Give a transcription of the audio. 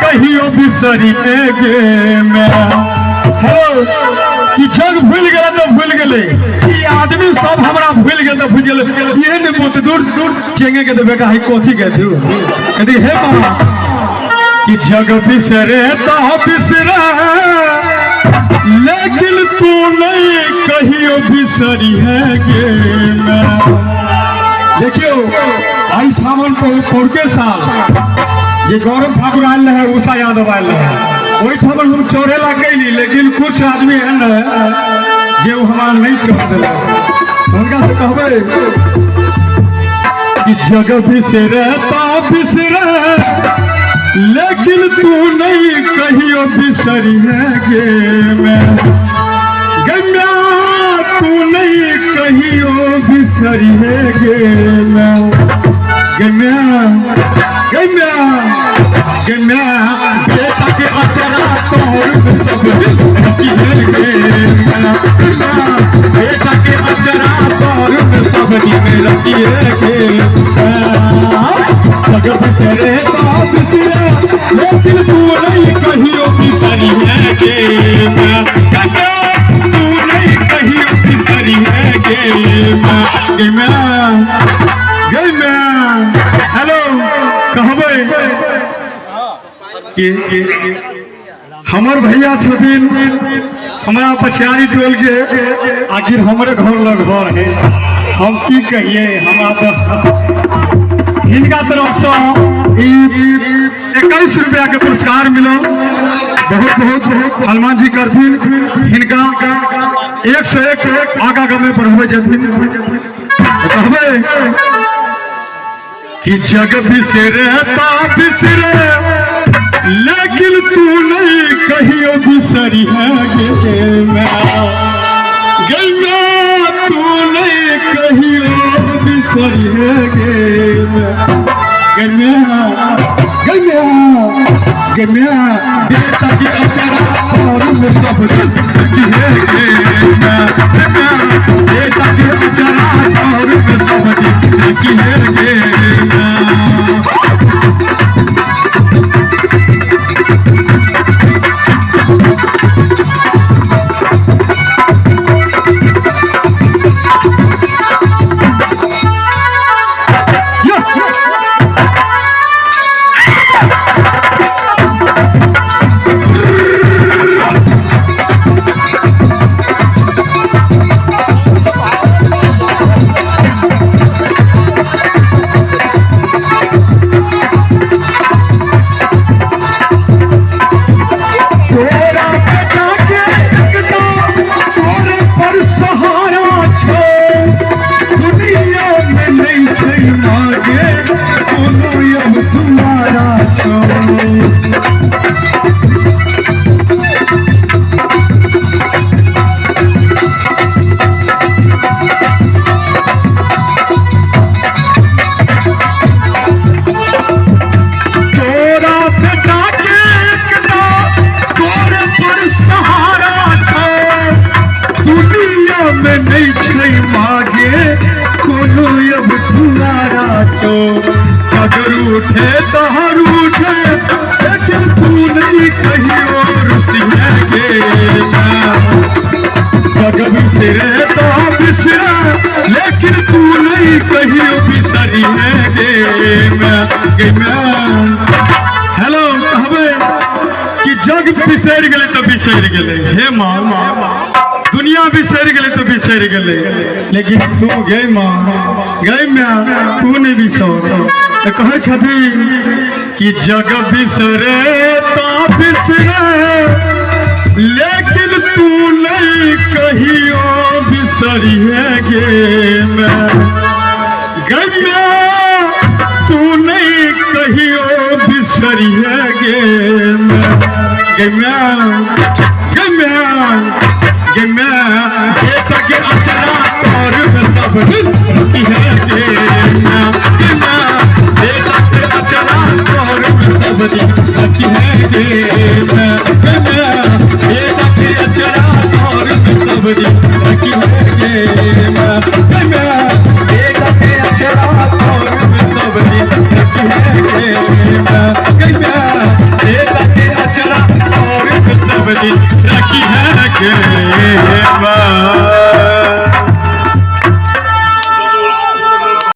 कहियो बिसरी गे मैं। हेलो कि जग भूल गया तो भूल गए, आदमी सब हमरा भूल गए तो भूल गए। ये नहीं बहुत दूर दूर चेंगे के तो बेटा है कथी के दू कहती हे मामा कि जग बिसरे तो बिसरे लेकिन तू नहीं कहियो बिसरी गे मैं। देखियो आई सावन पौर के साल ये गौरव ठाकुर आयल है, उषा यादव आयल है, वही खबर हम चोरे लग गई, लेकिन कुछ आदमी है न जो हमारा नहीं चोर दिल उनका से कहबे कि जग बिसरे ता बिसरे लेकिन तू नहीं कहियो बिसरी गे मैं। गंगा तू नहीं कहियो बिसरी गे मैं। गंगा गंगा गंगा बेटा के अचरा तोर सब रखी है गे मैं। बेटा के अचरा तोर सब में रखी है गे जग बिसरे तो बिसरे लेकिन तू नहीं कहियो बिसरी गे मैं। गंगा तू नहीं कहियो बिसरी गे मैं। हेलो कहबे कि हमर भैया छथिन हमारा पछियारी टोल के, आखिर हमारे घर लग घर है, हम की कहिए। हमारा इनका तरफ से 21 रुपया के पुरस्कार मिला, बहुत बहुत हनुमान जी करथिन इनका 101 आगा गमे पढ़वे जथिन। कहबे कि जग बिसरे ता बिसरे लेकिन तू नहीं कहियो बिसरी गे मैं। गंगा तू नहीं कहियो बिसरी गे मैं। गंगा गंगा गंगा बेटा की अचरा और में सब रखी है गे मैं। बेटा की अचरा और में सब रखी है गे मैं। अगर उठे तो हर उठे लेकिन तू नहीं कहियो रुसिया गे मैं। जग बिसरे तो बिसरे लेकिन तू नहीं कहियो बिसरी गे मैं। हेलो कहबे कि जग बिसर गए तो बिसर गए, हे माँ दुनिया बिसर गए तो बिसर गए, लेकिन तू गई माँ गई मैं तू नहीं बिसर। कहे छथि कि जग बिसरे तो बिसरे लेकिन तू नहीं कहियो बिसरी गे मैं। गंगा तू नहीं कहियो बिसरी गे मैं। गंगा बेटा के अचरा और सब रखी है गे मैं। बेटा के अचरा और सब रखी है गे मैं। बेटा के अचरा और सब रखी है गे मैं। बेटा के अचरा और सब रखी है गे मैं। दिन रखी है गे